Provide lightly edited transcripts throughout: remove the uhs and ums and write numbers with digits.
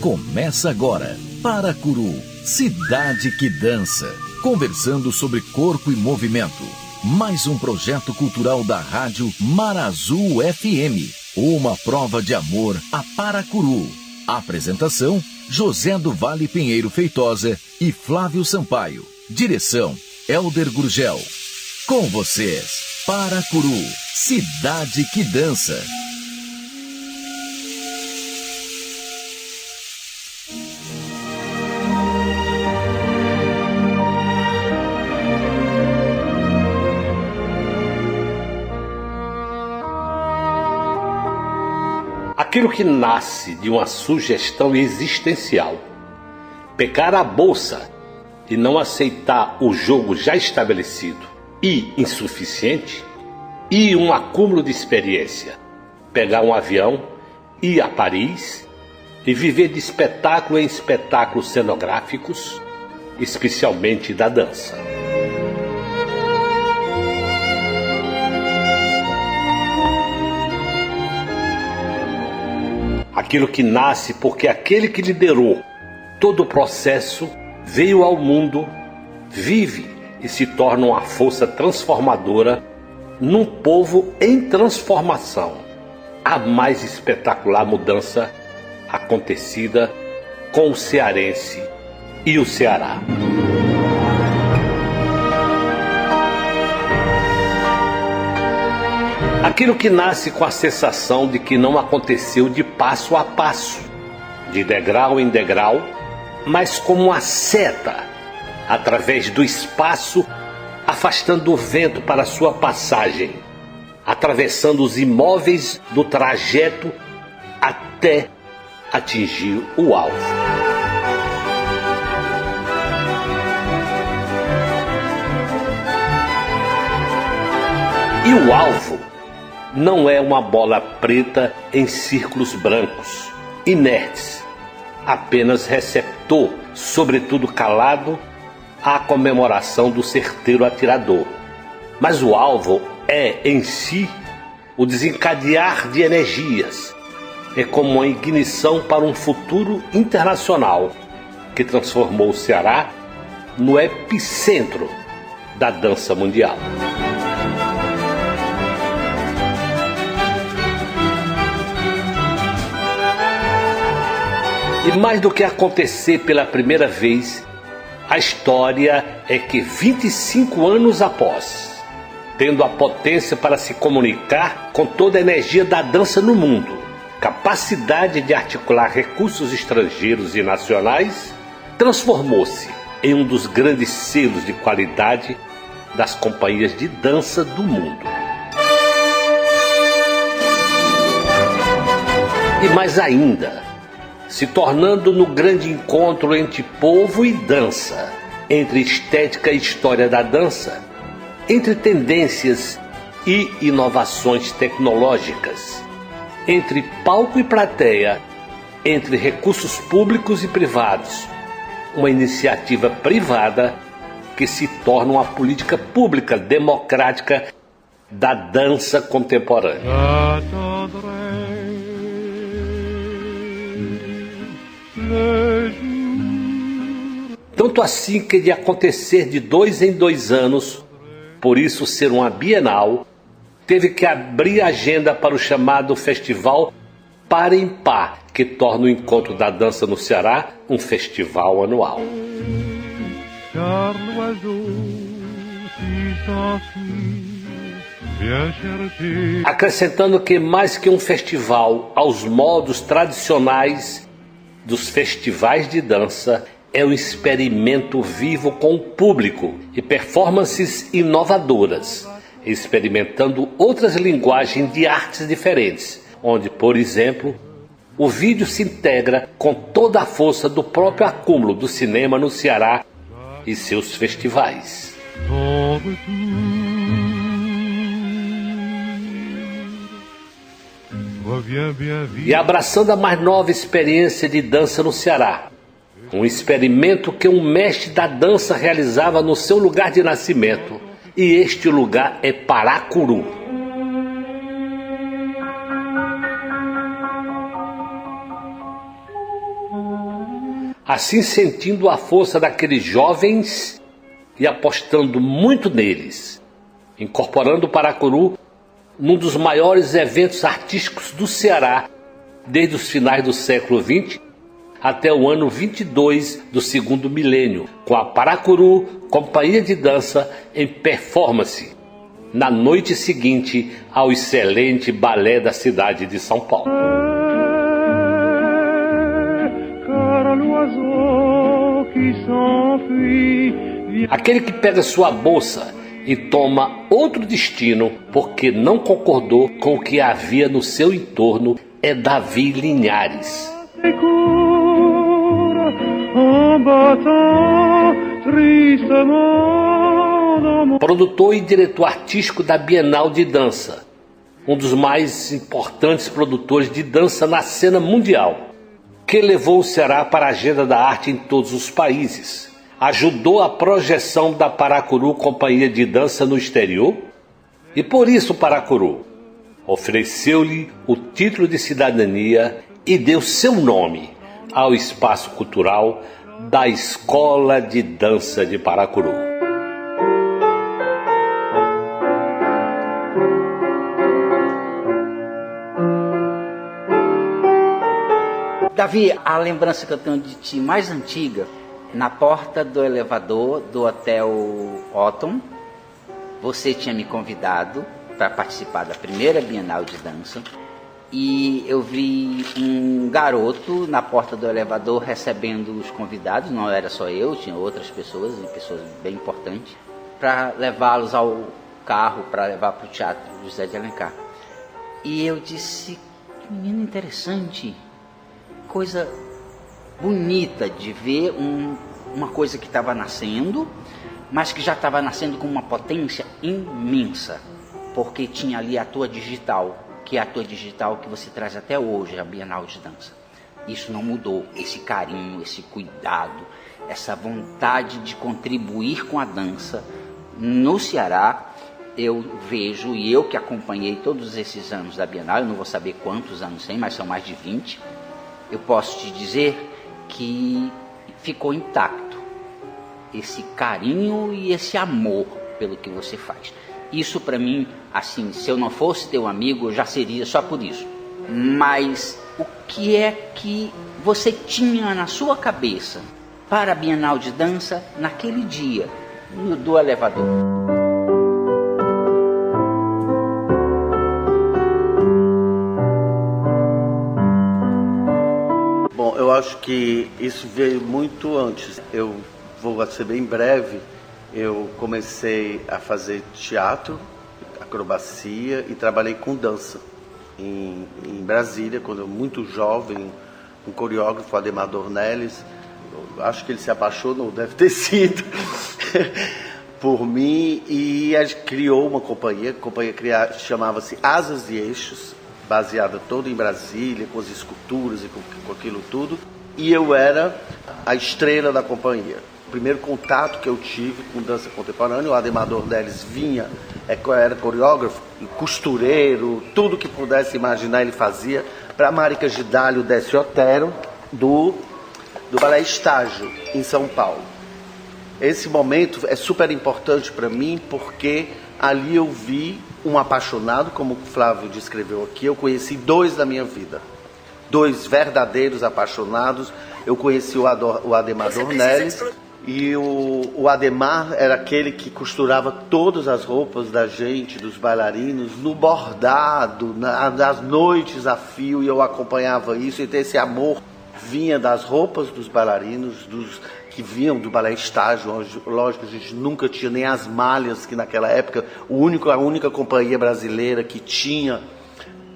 Começa agora, Paracuru, cidade que dança. Conversando sobre corpo e movimento. Mais um projeto cultural da rádio Marazul FM. Uma prova de amor a Paracuru. Apresentação, José do Vale Pinheiro Feitosa e Flávio Sampaio. Direção, Elder Gurgel. Com vocês, Paracuru, cidade que dança. Aquilo que nasce de uma sugestão existencial, pegar a bolsa e não aceitar o jogo já estabelecido e insuficiente, e um acúmulo de experiência, pegar um avião, ir a Paris e viver de espetáculo em espetáculos cenográficos, especialmente da dança. Aquilo que nasce porque aquele que liderou todo o processo veio ao mundo, vive e se torna uma força transformadora num povo em transformação. A mais espetacular mudança acontecida com o cearense e o Ceará. Aquilo que nasce com a sensação de que não aconteceu de passo a passo, de degrau em degrau, mas como uma seta, através do espaço, afastando o vento para sua passagem, atravessando os imóveis do trajeto até atingir o alvo. E o alvo não é uma bola preta em círculos brancos, inertes, apenas receptor, sobretudo calado, à comemoração do certeiro atirador. Mas o alvo é, em si, o desencadear de energias. É como uma ignição para um futuro internacional que transformou o Ceará no epicentro da dança mundial. E mais do que acontecer pela primeira vez, a história é que 25 anos após, tendo a potência para se comunicar com toda a energia da dança no mundo, capacidade de articular recursos estrangeiros e nacionais, transformou-se em um dos grandes selos de qualidade das companhias de dança do mundo. E mais ainda, se tornando no grande encontro entre povo e dança, entre estética e história da dança, entre tendências e inovações tecnológicas, entre palco e plateia, entre recursos públicos e privados, uma iniciativa privada que se torna uma política pública democrática da dança contemporânea. Tanto assim que de acontecer de 2 em 2 anos, por isso ser uma bienal, teve que abrir a agenda para o chamado Festival Par em Par, que torna o encontro da dança no Ceará um festival anual. Acrescentando que mais que um festival aos modos tradicionais dos festivais de dança, é um experimento vivo com o público e performances inovadoras, experimentando outras linguagens de artes diferentes, onde, por exemplo, o vídeo se integra com toda a força do próprio acúmulo do cinema no Ceará e seus festivais. E abraçando a mais nova experiência de dança no Ceará, um experimento que um mestre da dança realizava no seu lugar de nascimento, e este lugar é Paracuru. assim sentindo a força daqueles jovens e apostando muito neles, incorporando o Paracuru num dos maiores eventos artísticos do Ceará desde os finais do século XX até o ano 22 do segundo milênio, com a Paracuru Companhia de Dança em performance na noite seguinte ao excelente balé da cidade de São Paulo. Aquele que pega sua bolsa e toma outro destino porque não concordou com o que havia no seu entorno é Davi Linhares. Produtor e diretor artístico da Bienal de Dança, um dos mais importantes produtores de dança na cena mundial, que levou o Ceará para a agenda da arte em todos os países, ajudou a projeção da Paracuru Companhia de Dança no exterior e por isso o Paracuru ofereceu-lhe o título de cidadania e deu seu nome ao espaço cultural da Escola de Dança de Paracuru. Davi, a lembrança que eu tenho de ti mais antiga, na porta do elevador do Hotel Otton, você tinha me convidado para participar da primeira Bienal de Dança e eu vi um garoto na porta do elevador recebendo os convidados, não era só eu, tinha outras pessoas, e pessoas bem importantes, para levá-los ao carro, para levar para o Teatro José de Alencar. E eu disse, que menino interessante, coisa bonita de ver uma coisa que estava nascendo, mas que já estava nascendo com uma potência imensa, porque tinha ali a tua digital, que é a tua digital que você traz até hoje, a Bienal de Dança. Isso não mudou, esse carinho, esse cuidado, essa vontade de contribuir com a dança no Ceará, eu vejo, e eu que acompanhei todos esses anos da Bienal, eu não vou saber quantos anos tem, mas são mais de 20, eu posso te dizer que ficou intacto esse carinho e esse amor pelo que você faz. Isso para mim, assim, se eu não fosse teu amigo, eu já seria só por isso. Mas o que é que você tinha na sua cabeça para a Bienal de Dança naquele dia do elevador? Bom, eu acho que isso veio muito antes. Eu vou ser bem breve. Eu comecei a fazer teatro, acrobacia e trabalhei com dança em Brasília, quando eu muito jovem, um coreógrafo, Ademar Dornelles, acho que ele se apaixonou, deve ter sido, por mim, e a gente criou uma companhia chamava-se Asas e Eixos, baseada toda em Brasília, com as esculturas e com aquilo tudo, e eu era a estrela da companhia. O primeiro contato que eu tive com dança contemporânea, o Ademar Dornelles era coreógrafo, costureiro, tudo que pudesse imaginar ele fazia, para Marica Gidalho Décio Otero, do Balé Estágio, em São Paulo. Esse momento é super importante para mim, porque ali eu vi um apaixonado, como o Flávio descreveu aqui, eu conheci dois da minha vida, dois verdadeiros apaixonados. Eu conheci o Ademar Dornelles, e o Ademar era aquele que costurava todas as roupas da gente, dos bailarinos, no bordado, nas noites a fio, e eu acompanhava isso. Então esse amor vinha das roupas dos bailarinos, que vinham do balé estágio. Lógico, a gente nunca tinha nem as malhas, que naquela época a única companhia brasileira que tinha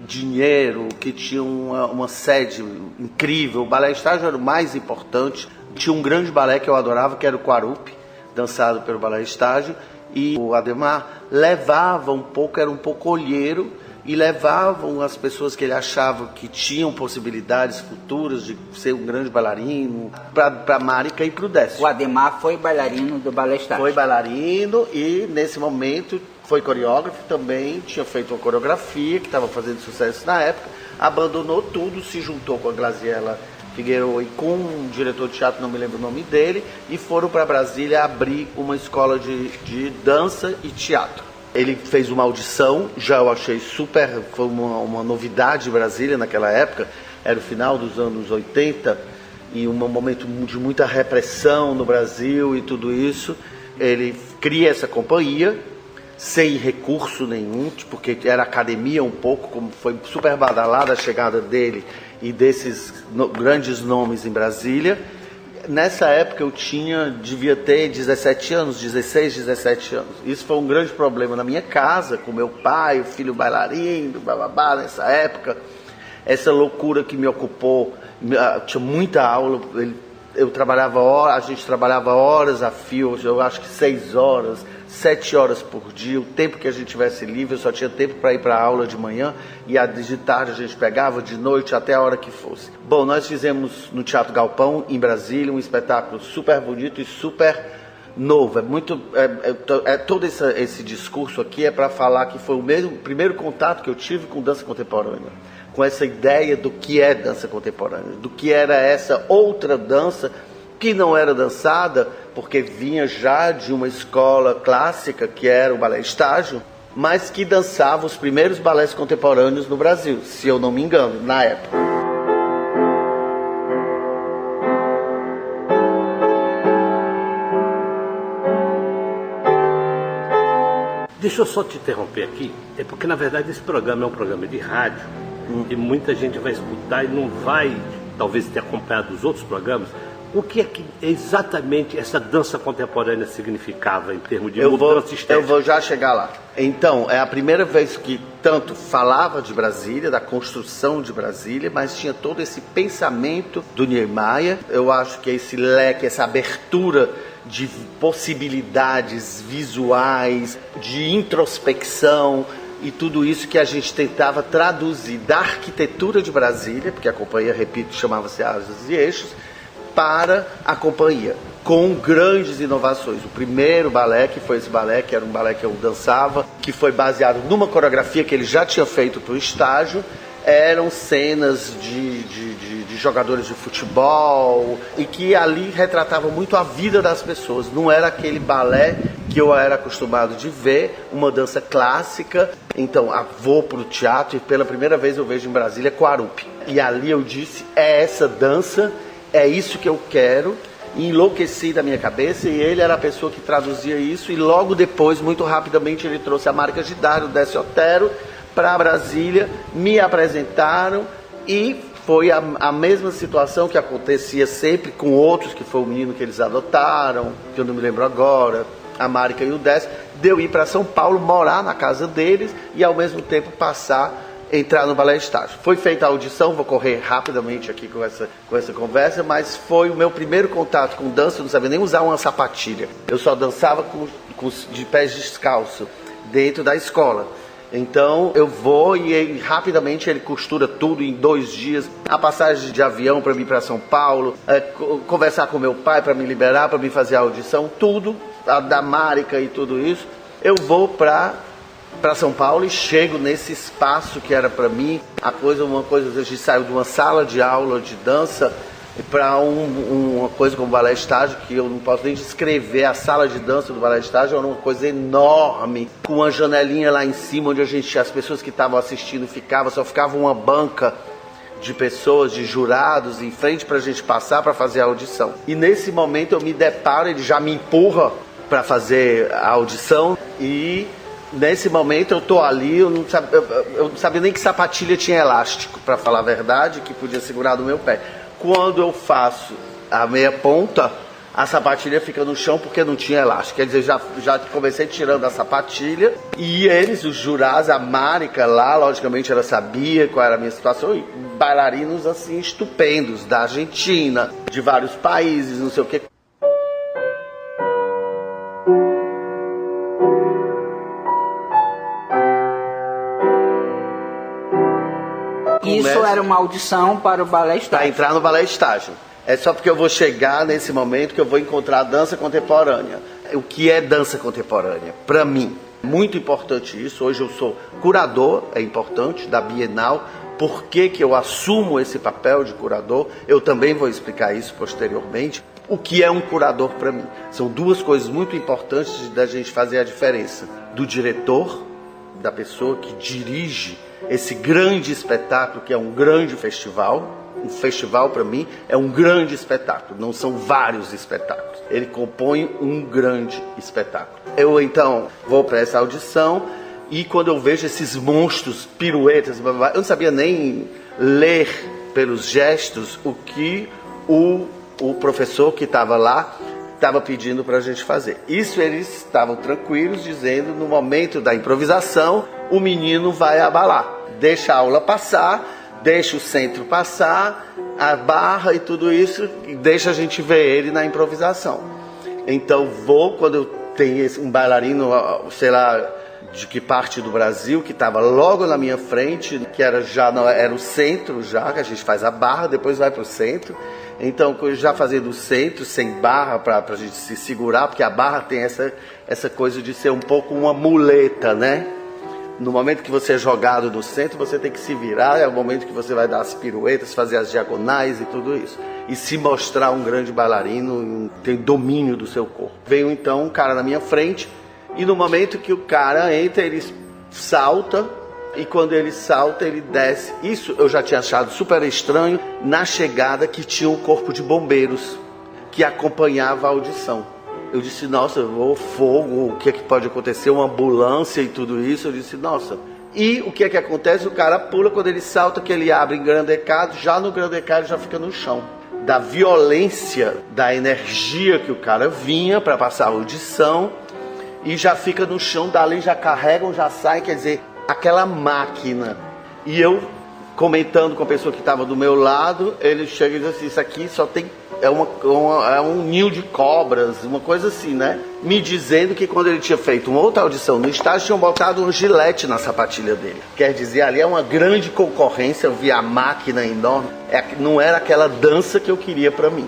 dinheiro, que tinha uma sede incrível. O balé estágio era o mais importante. Tinha um grande balé que eu adorava, que era o Quarupi, dançado pelo balé estágio, e o Ademar levava era um pouco olheiro, e levavam as pessoas que ele achava que tinham possibilidades futuras de ser um grande bailarino, para Marica e para o Décio. O Ademar foi bailarino do balé estágio. Foi bailarino e nesse momento foi coreógrafo também, tinha feito uma coreografia que estava fazendo sucesso na época, abandonou tudo, se juntou com a Graziella Figueiredo, e com um diretor de teatro, não me lembro o nome dele, e foram para Brasília abrir uma escola de dança e teatro. Ele fez uma audição, já eu achei super, foi uma novidade em Brasília naquela época, era o final dos anos 80, e um momento de muita repressão no Brasil e tudo isso. Ele cria essa companhia, sem recurso nenhum, porque era academia um pouco, como foi super badalada a chegada dele e desses grandes nomes em Brasília. Nessa época eu devia ter 17 anos, 16, 17 anos. Isso foi um grande problema na minha casa, com meu pai, o filho bailarino, bababá, nessa época. Essa loucura que me ocupou, tinha muita aula, eu trabalhava horas, a gente trabalhava horas a fio, eu acho que 6 horas, 7 horas por dia, o tempo que a gente tivesse livre, eu só tinha tempo para ir para a aula de manhã, e de tarde a gente pegava, de noite até a hora que fosse. Bom, nós fizemos no Teatro Galpão, em Brasília, um espetáculo super bonito e super novo. Todo esse discurso aqui é para falar que foi o primeiro contato que eu tive com dança contemporânea, com essa ideia do que é dança contemporânea, do que era essa outra dança que não era dançada, porque vinha já de uma escola clássica, que era o balé estágio, mas que dançava os primeiros balés contemporâneos no Brasil, se eu não me engano, na época. Deixa eu só te interromper aqui, é porque na verdade esse programa é um programa de rádio, e muita gente vai escutar e não vai, talvez, ter acompanhado os outros programas. O que é que exatamente essa dança contemporânea significava em termos de mudança estética? Eu vou já chegar lá. Então, é a primeira vez que tanto falava de Brasília, da construção de Brasília, mas tinha todo esse pensamento do Niemeyer. Eu acho que esse leque, essa abertura de possibilidades visuais, de introspecção, e tudo isso que a gente tentava traduzir da arquitetura de Brasília, porque a companhia, repito, chamava-se Asas e Eixos, para a companhia, com grandes inovações. O primeiro balé, que foi esse balé, que era um balé que eu dançava, que foi baseado numa coreografia que ele já tinha feito para o estágio, eram cenas de jogadores de futebol, e que ali retratavam muito a vida das pessoas. Não era aquele balé que eu era acostumado de ver, uma dança clássica. Então, vou para o teatro e pela primeira vez eu vejo em Brasília Quarupi. E ali eu disse, é essa dança, é isso que eu quero. E enlouqueci da minha cabeça, e ele era a pessoa que traduzia isso. E logo depois, muito rapidamente, ele trouxe a Marica Gidário, o Décio Otero, para Brasília, me apresentaram, e foi a mesma situação que acontecia sempre com outros, que foi o menino que eles adotaram, que eu não me lembro agora, a Marica e o Décio, de eu ir para São Paulo, morar na casa deles e ao mesmo tempo entrar no balé estágio. Foi feita a audição, vou correr rapidamente aqui com essa conversa, mas foi o meu primeiro contato com dança. Eu não sabia nem usar uma sapatilha, eu só dançava de pés descalço dentro da escola. Então eu vou e rapidamente ele costura tudo em 2 dias, a passagem de avião para mim para São Paulo, conversar com meu pai para me liberar, para me fazer a audição, tudo, da Marica e tudo isso. Eu vou para São Paulo e chego nesse espaço que era para mim uma coisa, a gente saiu de uma sala de aula de dança para uma coisa como o balé estágio, que eu não posso nem descrever. A sala de dança do balé estágio era uma coisa enorme, com uma janelinha lá em cima, onde as pessoas que estavam assistindo só ficava uma banca de pessoas, de jurados, em frente para a gente passar para fazer a audição. E nesse momento eu me deparo, ele já me empurra para fazer a audição, e nesse momento eu tô ali, eu não sabia nem que sapatilha tinha elástico, para falar a verdade, que podia segurar no meu pé. Quando eu faço a meia ponta, a sapatilha fica no chão porque não tinha elástico. Quer dizer, já comecei tirando a sapatilha, e eles, os jurados, a Marica lá, logicamente ela sabia qual era a minha situação, e bailarinos assim estupendos, da Argentina, de vários países, não sei o que. Isso era uma audição para o balé estágio. Para entrar no balé estágio. É só porque eu vou chegar nesse momento que eu vou encontrar a dança contemporânea. O que é dança contemporânea? Para mim, muito importante isso. Hoje eu sou curador, é importante, da Bienal por que eu assumo esse papel de curador. Eu também vou explicar isso posteriormente. O que é um curador para mim? São duas coisas muito importantes da gente fazer a diferença. Do diretor, da pessoa que dirige esse grande espetáculo, que é um grande festival. Um festival, para mim, é um grande espetáculo, não são vários espetáculos. Ele compõe um grande espetáculo. Eu, então, vou para essa audição e quando eu vejo esses monstros, piruetas, eu não sabia nem ler pelos gestos o que o professor que estava lá estava pedindo para a gente fazer. Isso eles estavam tranquilos, dizendo, no momento da improvisação, o menino vai abalar. Deixa a aula passar, deixa o centro passar, a barra e tudo isso, e deixa a gente ver ele na improvisação. Então quando eu tenho um bailarino, sei lá, de que parte do Brasil, que estava logo na minha frente, que era o centro já, que a gente faz a barra, depois vai para o centro. Então, já fazendo o centro, sem barra, para a gente se segurar, porque a barra tem essa coisa de ser um pouco uma muleta, né? No momento que você é jogado no centro, você tem que se virar, é o momento que você vai dar as piruetas, fazer as diagonais e tudo isso. E se mostrar um grande bailarino, tem domínio do seu corpo. Veio então um cara na minha frente, e no momento que o cara entra, ele salta, e quando ele salta, ele desce. Isso eu já tinha achado super estranho, na chegada que tinha um corpo de bombeiros, que acompanhava a audição. Eu disse, nossa, fogo, o que é que pode acontecer? Uma ambulância e tudo isso. Eu disse, nossa. E o que é que acontece? O cara pula, quando ele salta, que ele abre em grandecado, já no grandecado já fica no chão. Da violência, da energia que o cara vinha para passar a audição, e já fica no chão, dali já carregam, já saem, quer dizer, aquela máquina. E eu, comentando com a pessoa que estava do meu lado, ele chega e diz assim, isso aqui só tem... É um ninho de cobras, uma coisa assim, né? Me dizendo que quando ele tinha feito uma outra audição no estágio, tinham botado um gilete na sapatilha dele. Quer dizer, ali é uma grande concorrência, eu vi a máquina enorme. Não era aquela dança que eu queria para mim.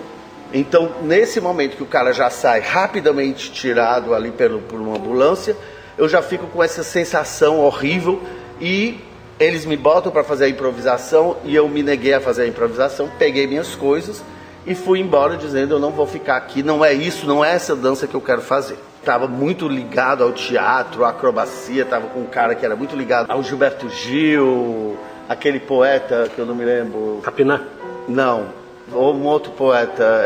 Então, nesse momento que o cara já sai rapidamente tirado ali por uma ambulância, eu já fico com essa sensação horrível e eles me botam para fazer a improvisação e eu me neguei a fazer a improvisação, peguei minhas coisas e fui embora dizendo, eu não vou ficar aqui, não é isso, não é essa dança que eu quero fazer. Estava muito ligado ao teatro, à acrobacia, estava com um cara que era muito ligado ao Gilberto Gil, aquele poeta que eu não me lembro... Capiná? Não, ou um outro poeta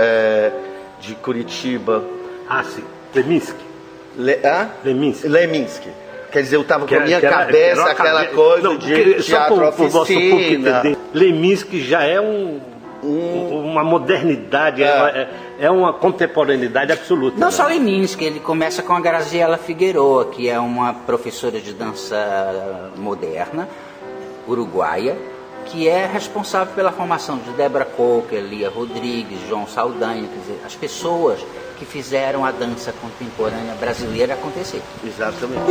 de Curitiba. Ah, sim, Leminski. Leminski. Quer dizer, eu estava com a minha cabeça, aquela coisa não, de teatro oficina. Leminski já é uma modernidade, é uma contemporaneidade absoluta. Não só Leminski, ele começa com a Graziella Figueroa, que é uma professora de dança moderna, uruguaia, que é responsável pela formação de Débora Coker, Lia Rodrigues, João Saldanha, quer dizer, as pessoas que fizeram a dança contemporânea brasileira acontecer. Exatamente.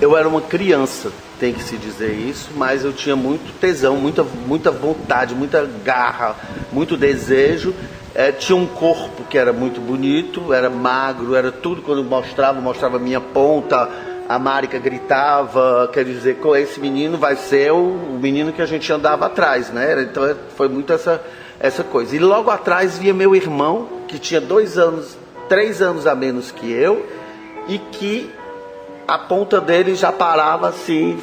Eu era uma criança, tem que se dizer isso, mas eu tinha muito tesão, muita vontade, muita garra, muito desejo. Tinha um corpo que era muito bonito, era magro, era tudo. Quando mostrava a minha ponta, a Márica gritava, quer dizer, com esse menino vai ser o menino que a gente andava atrás, né? Então foi muito essa coisa. E logo atrás via meu irmão, que tinha 3 anos a menos que eu, e que a ponta dele já parava assim,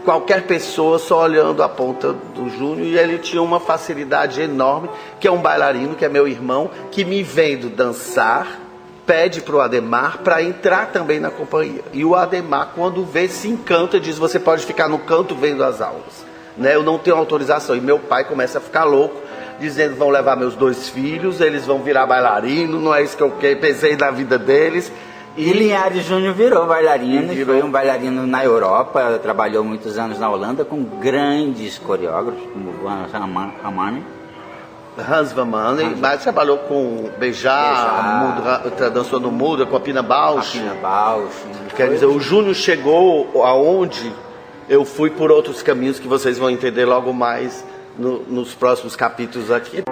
qualquer pessoa só olhando a ponta do Júnior, e ele tinha uma facilidade enorme, que é um bailarino, que é meu irmão, que me vendo dançar, pede para o Ademar para entrar também na companhia. E o Ademar, quando vê, se encanta, diz, você pode ficar no canto vendo as aulas, né? Eu não tenho autorização. E meu pai começa a ficar louco, dizendo, vão levar meus 2 filhos, eles vão virar bailarino, não é isso que eu pensei na vida deles. E Linhares Júnior virou bailarino, e foi um bailarino na Europa, trabalhou muitos anos na Holanda com grandes coreógrafos, como Hans Van Manen, mas trabalhou com Beijar, dançou no Muda, com a Pina Bausch. Quer dizer, o Júnior chegou aonde eu fui por outros caminhos que vocês vão entender logo mais nos próximos capítulos aqui.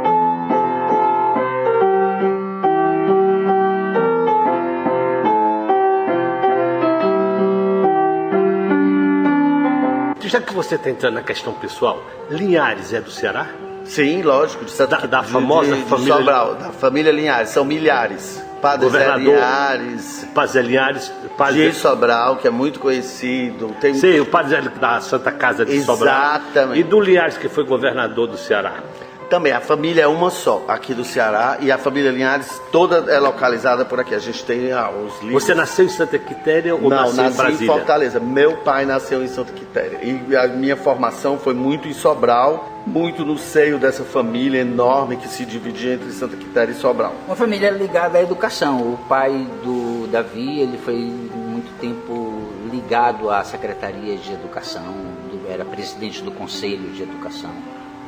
já que você está entrando na questão pessoal, Linhares é do Ceará? Sim, lógico, de Santa Da famosa família Sobral, da família Linhares, são milhares. Padre Zé Linhares, Padre Zé Linhares, de Sobral, que é muito conhecido. Tem... Sei, o Padre Zé da Santa Casa de Sobral. Exatamente. E do Linhares, que foi governador do Ceará. Também, a família é uma só, aqui do Ceará, e a família Linhares toda é localizada por aqui. A gente tem os livros... Você nasceu em Santa Quitéria ou Não, nasceu em Brasília? Nasci em Fortaleza. Meu pai nasceu em Santa Quitéria. E a minha formação foi muito em Sobral, muito no seio dessa família enorme que se dividia entre Santa Quitéria e Sobral. Uma família ligada à educação. O pai do Davi, ele foi muito tempo ligado à Secretaria de Educação, era presidente do Conselho de Educação.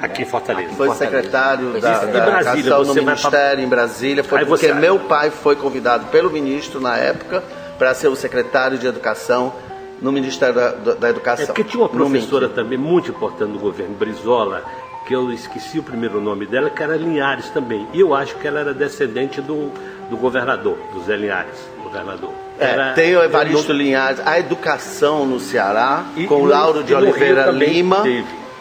Aqui em Fortaleza. Foi secretário da Educação no Ministério em Brasília. Foi porque meu pai foi convidado pelo ministro na época para ser o secretário de Educação no Ministério da Educação. É porque tinha uma professora também muito importante no governo, Brizola, que eu esqueci o primeiro nome dela, que era Linhares também. E eu acho que ela era descendente do governador, do Zé Linhares, governador. Tem o Evaristo Linhares, a educação no Ceará, com Lauro de Oliveira Lima.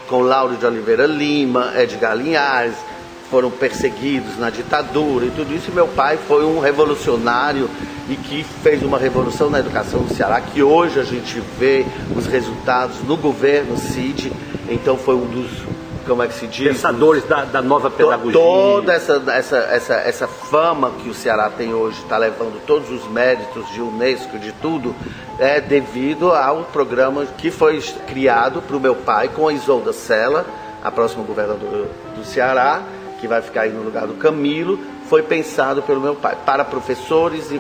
Com Lauro de Oliveira Lima, Edgar Linhares, foram perseguidos na ditadura e tudo isso. E meu pai foi um revolucionário e que fez uma revolução na educação do Ceará, que hoje a gente vê os resultados no governo Cid. Então foi um dos, como é que se diz? Pensadores da nova pedagogia. Toda essa fama que o Ceará tem hoje, está levando todos os méritos de Unesco, de tudo, é devido ao programa que foi criado para o meu pai com a Isolda Sela, a próxima governadora do Ceará, que vai ficar aí no lugar do Camilo. Foi pensado pelo meu pai, para professores.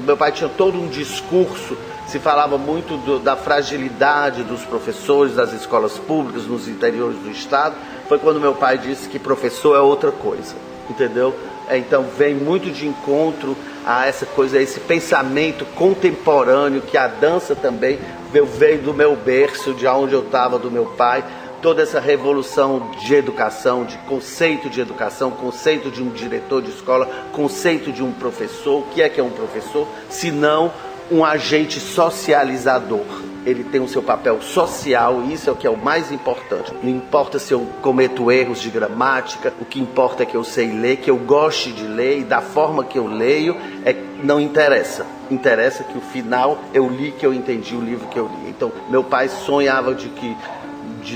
Meu pai tinha todo um discurso, se falava muito da fragilidade dos professores das escolas públicas nos interiores do estado. Foi quando meu pai disse que professor é outra coisa, entendeu? Então vem muito de encontro a essa coisa, a esse pensamento contemporâneo que a dança também veio do meu berço, de onde eu estava, do meu pai. Toda essa revolução de educação, de conceito de educação, conceito de um diretor de escola, conceito de um professor. O que é um professor? Se não um agente socializador. Ele tem o seu papel social e isso é o que é o mais importante. Não importa se eu cometo erros de gramática, o que importa é que eu sei ler, que eu goste de ler e da forma que eu leio, não interessa. Interessa que o final eu li, que eu entendi o livro que eu li. Então, meu pai sonhava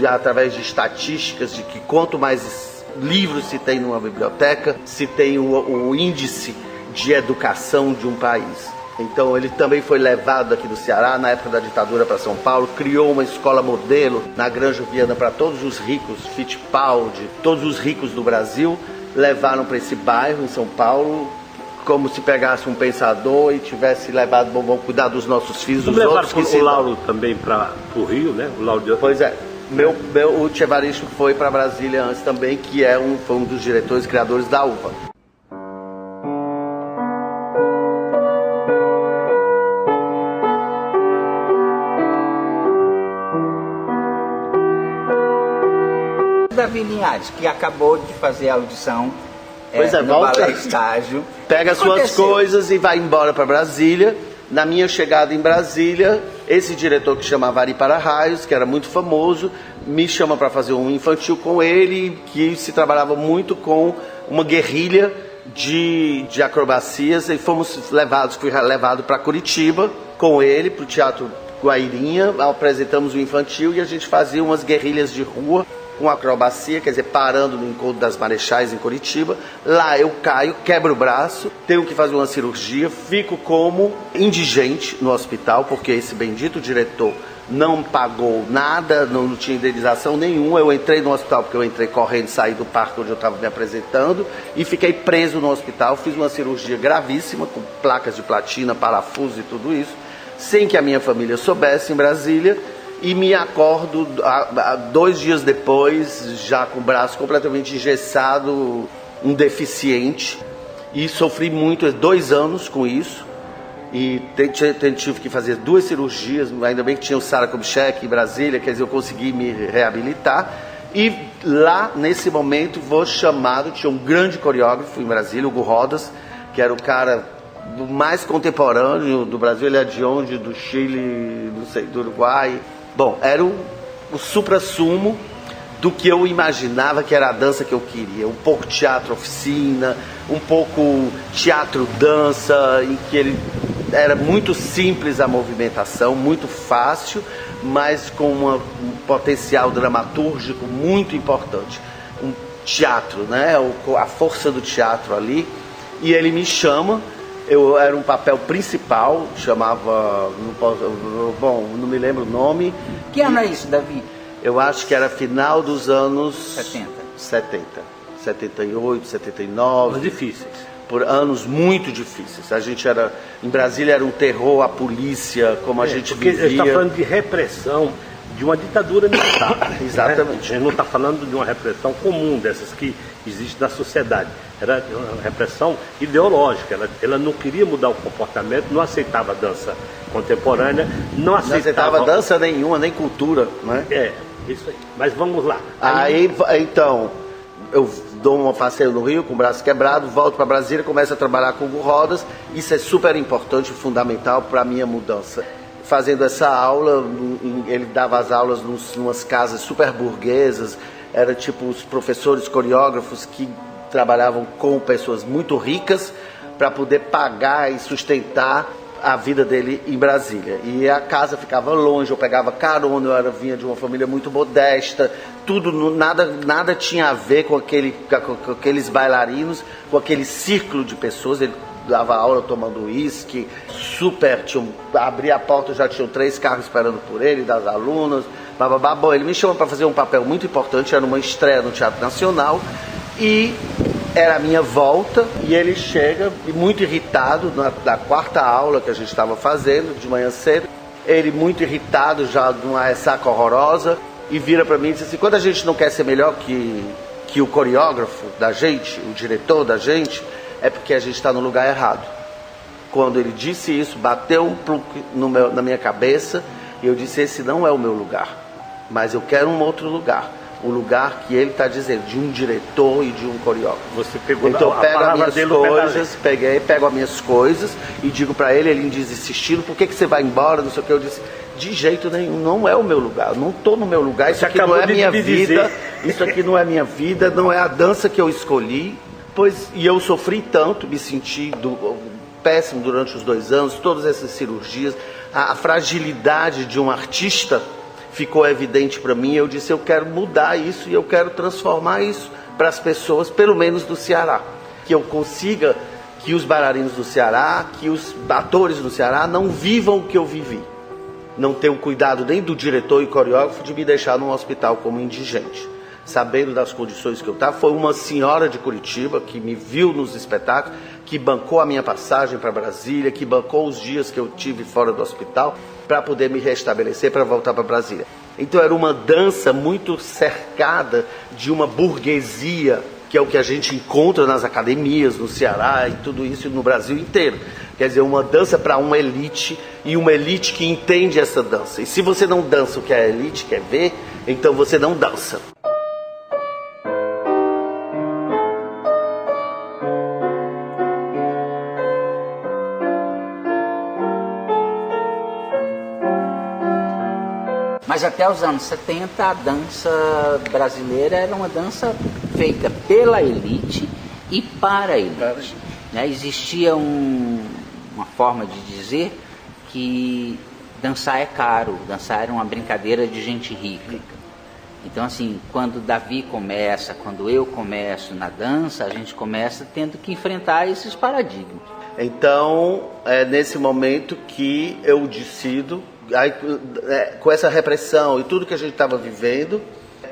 através de estatísticas, de que quanto mais livros se tem numa biblioteca, se tem o índice de educação de um país. Então ele também foi levado aqui do Ceará, na época da ditadura, para São Paulo, criou uma escola modelo na Granja Viana para todos os ricos, Fittipaldi, todos os ricos do Brasil, levaram para esse bairro em São Paulo, como se pegasse um pensador e tivesse levado, vamos cuidar dos nossos filhos, dos outros que levaram o Lauro também para o Rio, né? O Lauro Pois é. O Evaristo foi para Brasília antes também, que foi um dos diretores criadores da UVA. Davi Linhares, que acabou de fazer a audição no volta, balé estágio. Pega suas coisas e vai embora para Brasília. Na minha chegada em Brasília, esse diretor que chamava Ari Para-Raios, que era muito famoso, me chama para fazer um infantil com ele, que se trabalhava muito com uma guerrilha de acrobacias, e fui levado para Curitiba com ele, para o Teatro Guairinha, apresentamos o infantil e a gente fazia umas guerrilhas de rua com acrobacia, quer dizer, parando no Encontro das Marechais em Curitiba. Lá eu caio, quebro o braço, tenho que fazer uma cirurgia, fico como indigente no hospital, porque esse bendito diretor não pagou nada, não tinha indenização nenhuma. Eu entrei no hospital porque eu entrei correndo, saí do parque onde eu estava me apresentando e fiquei preso no hospital. Fiz uma cirurgia gravíssima, com placas de platina, parafusos e tudo isso, sem que a minha família soubesse, em Brasília. E me acordo 2 dias depois, já com o braço completamente engessado, um deficiente. E sofri muito, 2 anos com isso. E tive que fazer 2 cirurgias, ainda bem que tinha o Sara Kubitschek em Brasília, quer dizer, eu consegui me reabilitar. E lá, nesse momento, tinha um grande coreógrafo em Brasília, Hugo Rodas, que era o cara mais contemporâneo do Brasil. Ele é de onde? Do Chile, não sei, do Uruguai. Bom, era o suprassumo do que eu imaginava que era a dança que eu queria. Um pouco teatro oficina, um pouco teatro dança, em que ele era muito simples a movimentação, muito fácil, mas com um potencial dramatúrgico muito importante. Um teatro, né? A força do teatro ali. E ele me chama, eu era um papel principal, chamava, não me lembro o nome. Que ano é isso, Davi? Eu acho que era final dos anos 70. 78, 79. Anos difíceis. Por anos muito difíceis. A gente era, em Brasília era um terror, a polícia, como a gente porque vivia. Ele está falando de repressão de uma ditadura militar. Exatamente. Né? A gente não está falando de uma repressão comum, dessas que existe na sociedade. Era uma repressão ideológica. Ela não queria mudar o comportamento, não aceitava a dança contemporânea, não aceitava dança nenhuma, nem cultura, né? Isso aí. Mas vamos lá. Aí então, eu dou um passeio no Rio com o braço quebrado, volto para Brasília, começo a trabalhar com rodas. Isso é super importante e fundamental para a minha mudança. Fazendo essa aula, ele dava as aulas em umas casas super burguesas, era tipo os professores coreógrafos que trabalhavam com pessoas muito ricas para poder pagar e sustentar a vida dele em Brasília. E a casa ficava longe, eu pegava carona, eu vinha de uma família muito modesta, nada tinha a ver com aqueles bailarinos, com aquele círculo de pessoas. Ele dava aula tomando uísque, abria a porta, já tinham 3 carros esperando por ele, das alunas, bababá. Bom, ele me chamou para fazer um papel muito importante, era uma estreia no Teatro Nacional, e era a minha volta, e ele chega muito irritado na 4ª aula que a gente estava fazendo, de manhã cedo, ele muito irritado, já de uma ressaca horrorosa, e vira para mim e diz assim: quando a gente não quer ser melhor que o coreógrafo da gente, o diretor da gente, é porque a gente está no lugar errado. Quando ele disse isso, bateu um plug na minha cabeça, e eu disse: esse não é o meu lugar, mas eu quero um outro lugar. O lugar que ele está dizendo, de um diretor e de um coreógrafo. Você pegou então eu pego as minhas dele, coisas, pego as minhas coisas e digo para ele diz insistindo: por que você vai embora, não sei o que. Eu disse: de jeito nenhum, não é o meu lugar, eu não estou no meu lugar, isso aqui não é minha vida, isso aqui não é minha vida, não é a dança que eu escolhi. E eu sofri tanto, me senti péssimo durante os 2 anos, todas essas cirurgias, a fragilidade de um artista ficou evidente para mim. Eu disse: eu quero mudar isso e eu quero transformar isso para as pessoas, pelo menos do Ceará. Que eu consiga que os bailarinos do Ceará, que os atores do Ceará não vivam o que eu vivi. Não ter o cuidado nem do diretor e coreógrafo de me deixar num hospital como indigente. Sabendo das condições que eu estava, foi uma senhora de Curitiba que me viu nos espetáculos, que bancou a minha passagem para Brasília, que bancou os dias que eu tive fora do hospital para poder me restabelecer, para voltar para Brasília. Então era uma dança muito cercada de uma burguesia, que é o que a gente encontra nas academias, no Ceará e tudo isso no Brasil inteiro. Quer dizer, uma dança para uma elite, e uma elite que entende essa dança. E se você não dança o que a elite quer ver, então você não dança. Mas até os anos 70, a dança brasileira era uma dança feita pela elite e para a elite. Né? Existia uma forma de dizer que dançar é caro, dançar era uma brincadeira de gente rica. Então, assim, quando Davi começa, quando eu começo na dança, a gente começa tendo que enfrentar esses paradigmas. Então, é nesse momento que eu decido. Aí, com essa repressão e tudo que a gente estava vivendo,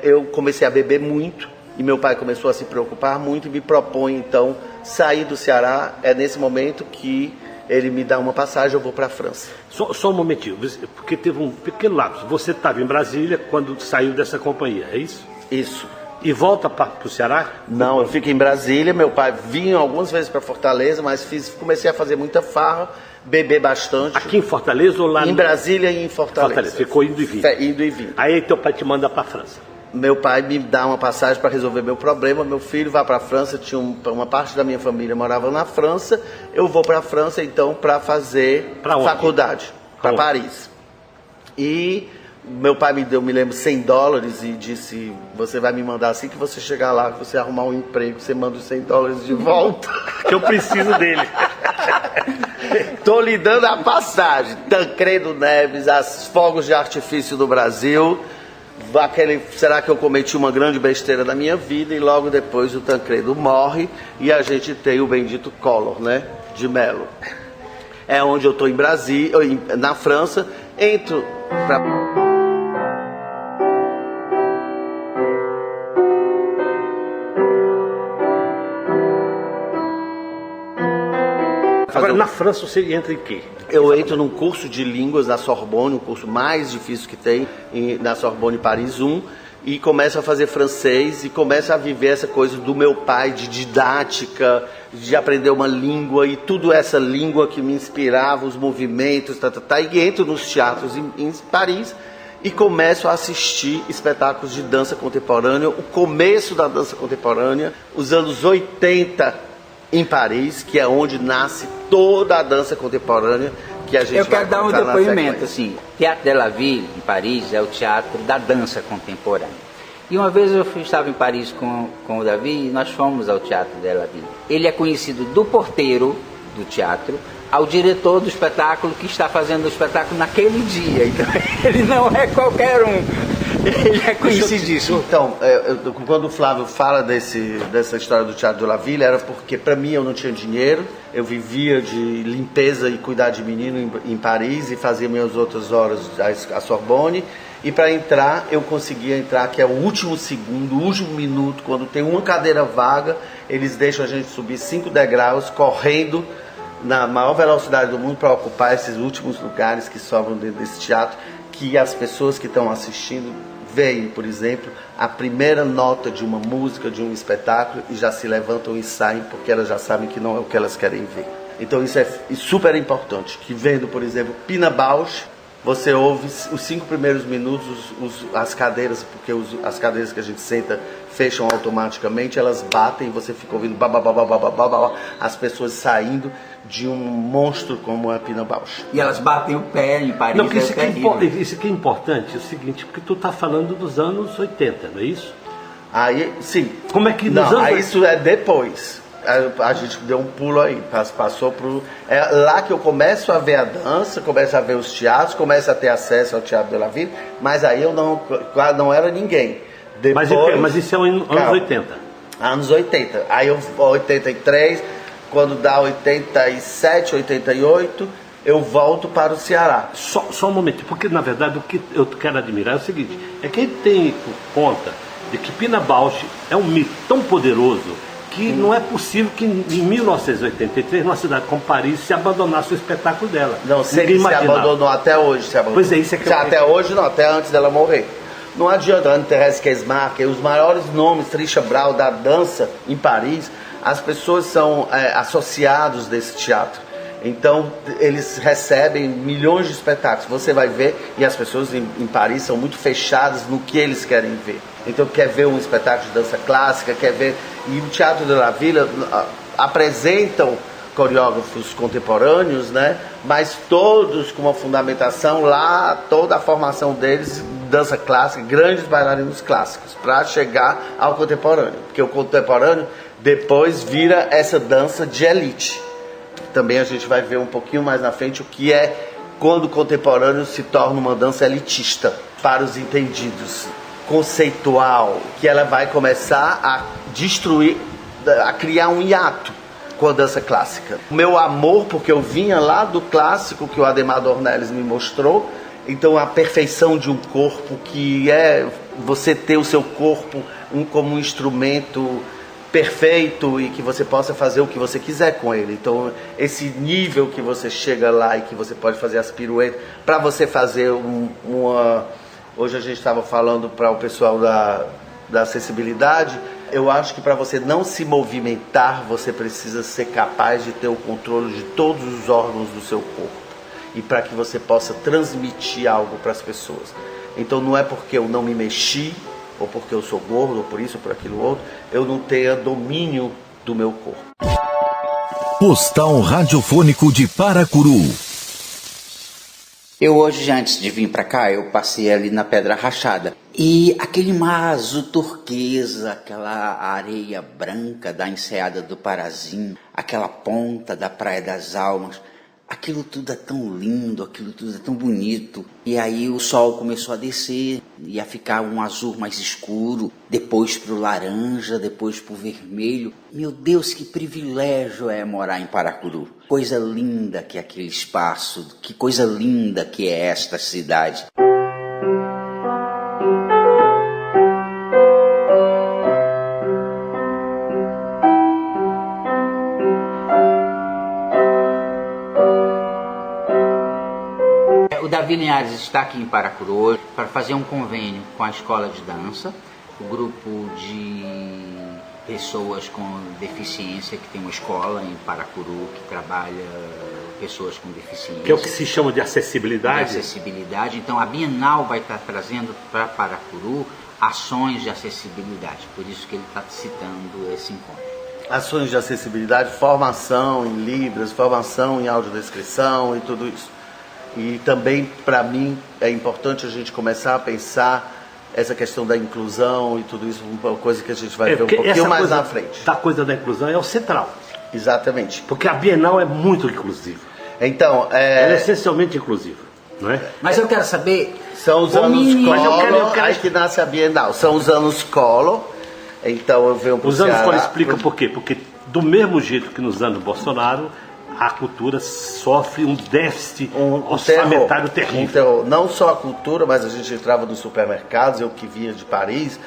eu comecei a beber muito, e meu pai começou a se preocupar muito e me propõe então sair do Ceará. É nesse momento que ele me dá uma passagem, eu vou para a França. Só um momentinho, porque teve um pequeno lapso. Você estava em Brasília quando saiu dessa companhia, é isso? Isso. E volta para o Ceará? Não, eu fico em Brasília. Meu pai vinha algumas vezes para Fortaleza, mas comecei a fazer muita farra, beber bastante. Aqui em Fortaleza ou lá? Em Brasília e em Fortaleza. Ficou indo e vindo. Indo e vindo. Aí teu pai te manda para a França. Meu pai me dá uma passagem para resolver meu problema. Meu filho vai para a França. Tinha uma parte da minha família morava na França. Eu vou para a França então para fazer faculdade, para Paris. E Meu pai me deu, me lembro, $100 e disse: você vai me mandar assim que você chegar lá, que você arrumar um emprego, você manda os $100 de volta. Que eu preciso dele. Tô lhe dando a passagem. Tancredo Neves, as fogos de artifício do Brasil. Será que eu cometi uma grande besteira na minha vida? E logo depois o Tancredo morre e a gente tem o bendito Collor, né? De Mello. É onde eu tô em Brasília, na França, entro pra... Agora, na França você entra em quê? Eu entro num curso de línguas na Sorbonne, um curso mais difícil que tem, na Sorbonne Paris 1, e começo a fazer francês e começo a viver essa coisa do meu pai, de didática, de aprender uma língua, e tudo essa língua que me inspirava, os movimentos, e entro nos teatros em Paris e começo a assistir espetáculos de dança contemporânea, o começo da dança contemporânea, os anos 80 em Paris, que é onde nasce toda a dança contemporânea que a gente Eu quero dar um depoimento, assim. Teatro de la Ville, em Paris, é o teatro da dança contemporânea. E uma vez eu estava em Paris com o Davi e nós fomos ao Teatro de la Ville. Ele é conhecido do porteiro do teatro ao diretor do espetáculo que está fazendo o espetáculo naquele dia. Então ele não é qualquer um. Ele é conhecidíssimo. Então, quando o Flávio fala dessa história do Teatro de la Ville, era porque para mim eu não tinha dinheiro, eu vivia de limpeza e cuidar de menino em Paris e fazia minhas outras horas à Sorbonne, e para entrar, eu conseguia entrar, que é o último segundo, o último minuto, quando tem uma cadeira vaga, eles deixam a gente subir 5 degraus, correndo na maior velocidade do mundo para ocupar esses últimos lugares que sobram dentro desse teatro, que as pessoas que estão assistindo veem, por exemplo, a primeira nota de uma música, de um espetáculo, e já se levantam e saem, porque elas já sabem que não é o que elas querem ver. Então isso é super importante, que vendo, por exemplo, Pina Bausch, você ouve os 5 primeiros minutos, as cadeiras, porque as cadeiras que a gente senta fecham automaticamente, elas batem e você fica ouvindo as pessoas saindo de um monstro como a Pina Bausch. E elas batem o pé em Paris. Não, isso que é importante, é o seguinte, porque tu está falando dos anos 80, não é isso? Aí, sim. Como é que não, nos anos... aí isso é depois. A gente deu um pulo aí, passou pro... É lá que eu começo a ver a dança, começo a ver os teatros, começo a ter acesso ao Teatro de la Ville, mas aí eu não era ninguém. Depois, mas isso é anos 80. Anos 80. Aí eu 83, quando dá 87, 88, eu volto para o Ceará. Só um momento, porque na verdade o que eu quero admirar é o seguinte, é que ele tem por conta de que Pina Bausch é um mito tão poderoso que não é possível que em 1983, numa cidade como Paris, se abandonasse o espetáculo dela. Não, se abandonou até hoje. Pois é, isso é que até hoje não, até antes dela morrer. Não adianta, Anne-Thérèse Kesmarker, os maiores nomes, Trisha Brau, da dança em Paris, as pessoas são associados desse teatro. Então, eles recebem milhões de espetáculos. Você vai ver, e as pessoas em Paris são muito fechadas no que eles querem ver. Então, quer ver um espetáculo de dança clássica, quer ver... E o Teatro de la Ville apresentam coreógrafos contemporâneos, né? Mas todos com uma fundamentação lá, toda a formação deles, dança clássica, grandes bailarinos clássicos, para chegar ao contemporâneo. Porque o contemporâneo depois vira essa dança de elite. Também a gente vai ver um pouquinho mais na frente o que é quando o contemporâneo se torna uma dança elitista para os entendidos, conceitual, que ela vai começar a destruir, a criar um hiato com a dança clássica. O meu amor, porque eu vinha lá do clássico que o Ademar Dornelles me mostrou, então a perfeição de um corpo, que é você ter o seu corpo como um instrumento perfeito e que você possa fazer o que você quiser com ele. Então esse nível que você chega lá e que você pode fazer as piruetas, para você fazer uma... Hoje a gente estava falando para o pessoal da acessibilidade, eu acho que para você não se movimentar, você precisa ser capaz de ter o controle de todos os órgãos do seu corpo, e para que você possa transmitir algo para as pessoas. Então não é porque eu não me mexi, ou porque eu sou gordo, ou por isso, ou por aquilo outro, eu não tenha domínio do meu corpo. Postal Radiofônico de Paracuru. Eu hoje, antes de vir para cá, eu passei ali na Pedra Rachada. E aquele mar azul turquesa, aquela areia branca da Enseada do Parazinho, aquela ponta da Praia das Almas, aquilo tudo é tão lindo, aquilo tudo é tão bonito. E aí o sol começou a descer, ia ficar um azul mais escuro, depois pro laranja, depois pro vermelho. Meu Deus, que privilégio é morar em Paracuru. Coisa linda que é aquele espaço, que coisa linda que é esta cidade. O Davi Linhares está aqui em Paracuru hoje para fazer um convênio com a escola de dança, o grupo de pessoas com deficiência, que tem uma escola em Paracuru que trabalha pessoas com deficiência. Que é o que se chama de acessibilidade? De acessibilidade. Então a Bienal vai estar trazendo para Paracuru ações de acessibilidade, por isso que ele está citando esse encontro. Ações de acessibilidade, formação em Libras, formação em audiodescrição e tudo isso. E também, para mim, é importante a gente começar a pensar essa questão da inclusão e tudo isso, uma coisa que a gente vai ver um pouquinho mais na frente. Da coisa da inclusão é o central. Exatamente. Porque a Bienal é muito inclusiva. Então, ela é essencialmente inclusiva, não é? Mas eu quero saber... São os anos Collor, quero... aí que nasce a Bienal. São os anos Collor, então eu venho para o Os anos Ceará, Collor explica por quê? Porque do mesmo jeito que nos anos Bolsonaro, a cultura sofre um déficit orçamentário terrível. Então, não só a cultura, mas a gente entrava nos supermercados, eu que vinha de Paris,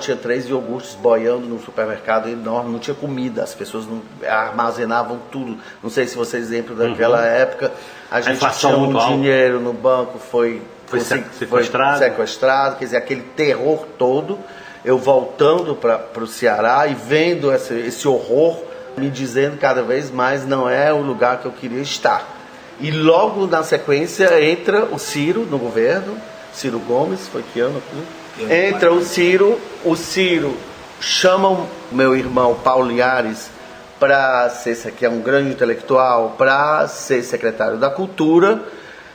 tinha 3 iogurtes boiando num supermercado enorme, não tinha comida, as pessoas não armazenavam tudo. Não sei se vocês lembram daquela época, a gente tinha um dinheiro no banco, foi sequestrado, quer dizer, aquele terror todo. Eu voltando para o Ceará e vendo esse horror, me dizendo cada vez mais não é o lugar que eu queria estar. E logo na sequência entra o Ciro no governo, Ciro Gomes, foi que ano? Entra o Ciro chama o meu irmão Paulo Linhares para ser, que é um grande intelectual, para ser secretário da Cultura,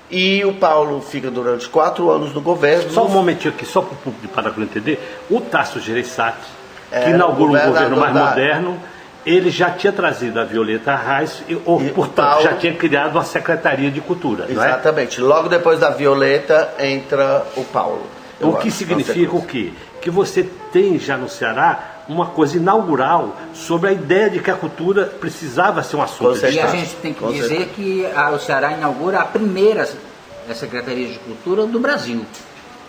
e o Paulo fica durante 4 anos no governo. Só um momentinho aqui, só para o público de Paracuru entender, o Tasso Gereissati, que inaugura um governo mais moderno, ele já tinha trazido a Violeta Reis e portanto, Paulo, já tinha criado uma Secretaria de Cultura. Exatamente. Não é? Logo depois da Violeta entra o Paulo. O que significa o quê? Que você tem já no Ceará uma coisa inaugural sobre a ideia de que a cultura precisava ser um assunto. E a gente tem que dizer que o Ceará inaugura a primeira Secretaria de Cultura do Brasil.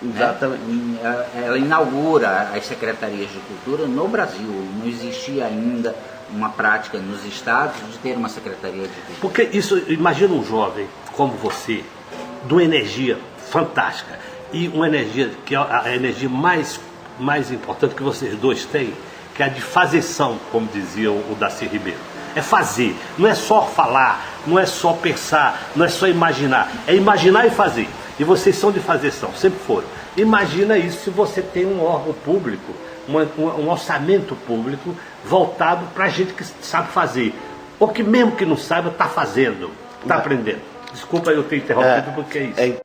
Exatamente. Ela inaugura as secretarias de cultura no Brasil. Não existia ainda uma prática nos estados de ter uma secretaria de cultura. Porque isso, imagina um jovem como você, de uma energia fantástica, e uma energia que é a energia mais importante que vocês dois têm, que é a de fazeção, como dizia o Darcy Ribeiro. É fazer, não é só falar, não é só pensar, não é só imaginar, é imaginar e fazer. E vocês são de fazeção, sempre foram. Imagina isso se você tem um órgão público, um orçamento público voltado para a gente que sabe fazer. Ou que mesmo que não saiba, está fazendo, está aprendendo. Desculpa eu ter interrompido, porque é isso.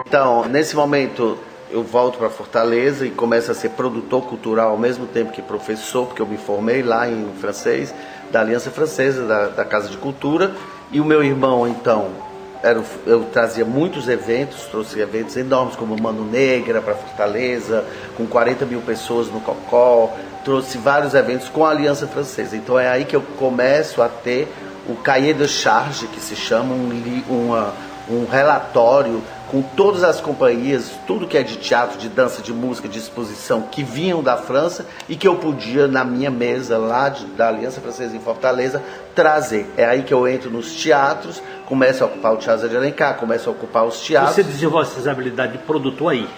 Então, nesse momento, eu volto para Fortaleza e começo a ser produtor cultural ao mesmo tempo que professor, porque eu me formei lá em francês, da Aliança Francesa, da Casa de Cultura. E o meu irmão, então, eu trazia muitos eventos, trouxe eventos enormes, como Mano Negra para Fortaleza, com 40 mil pessoas no Cocó, trouxe vários eventos com a Aliança Francesa. Então é aí que eu começo a ter o cahier de charge, que se chama um relatório com todas as companhias, tudo que é de teatro, de dança, de música, de exposição, que vinham da França e que eu podia, na minha mesa lá da Aliança Francesa em Fortaleza, trazer. É aí que eu entro nos teatros, começo a ocupar o Teatro de Alencar, começo a ocupar os teatros. Você desenvolve essas habilidades de produtor aí.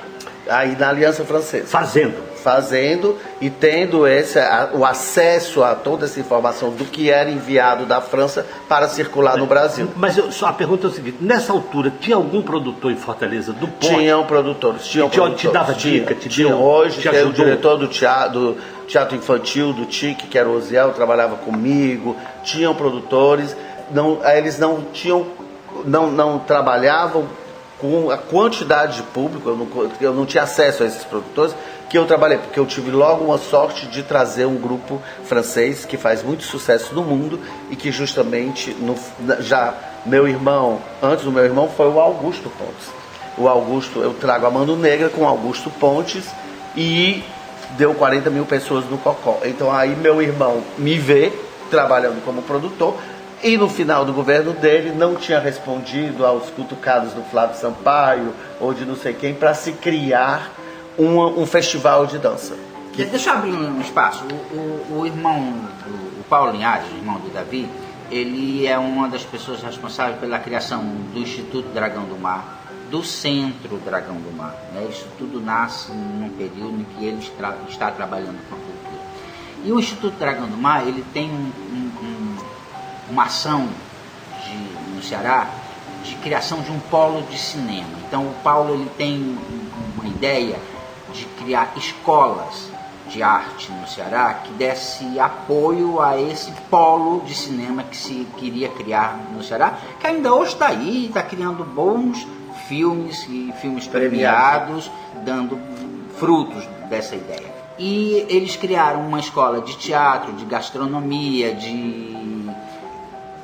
Aí na Aliança Francesa. Fazendo E tendo o acesso a toda essa informação do que era enviado da França para circular no Brasil. Mas só a pergunta é o seguinte: nessa altura, tinha algum produtor em Fortaleza do ponte? Tinham produtores. Te dava dica? Hoje tem o diretor do teatro infantil do TIC, que era o Oziel, trabalhava comigo. Tinham produtores. Eles não trabalhavam com a quantidade de público, eu não tinha acesso a esses produtores, que eu trabalhei, porque eu tive logo uma sorte de trazer um grupo francês que faz muito sucesso no mundo e que justamente, antes do meu irmão, foi o Augusto Pontes. O Augusto, eu trago a Mano Negra com Augusto Pontes e deu 40 mil pessoas no Cocó. Então aí meu irmão me vê trabalhando como produtor, e no final do governo dele não tinha respondido aos cutucados do Flávio Sampaio ou de não sei quem para se criar um festival de dança. Deixa eu abrir um espaço. O irmão, o Paulo Linhares, irmão do Davi, ele é uma das pessoas responsáveis pela criação do Instituto Dragão do Mar, do Centro Dragão do Mar. Né? Isso tudo nasce num período em que ele está trabalhando com a cultura. E o Instituto Dragão do Mar, ele tem uma ação no Ceará de criação de um polo de cinema. Então o Paulo ele tem uma ideia de criar escolas de arte no Ceará que desse apoio a esse polo de cinema que se queria criar no Ceará, que ainda hoje está aí, está criando bons filmes e filmes premiados, dando frutos dessa ideia. E eles criaram uma escola de teatro, de gastronomia,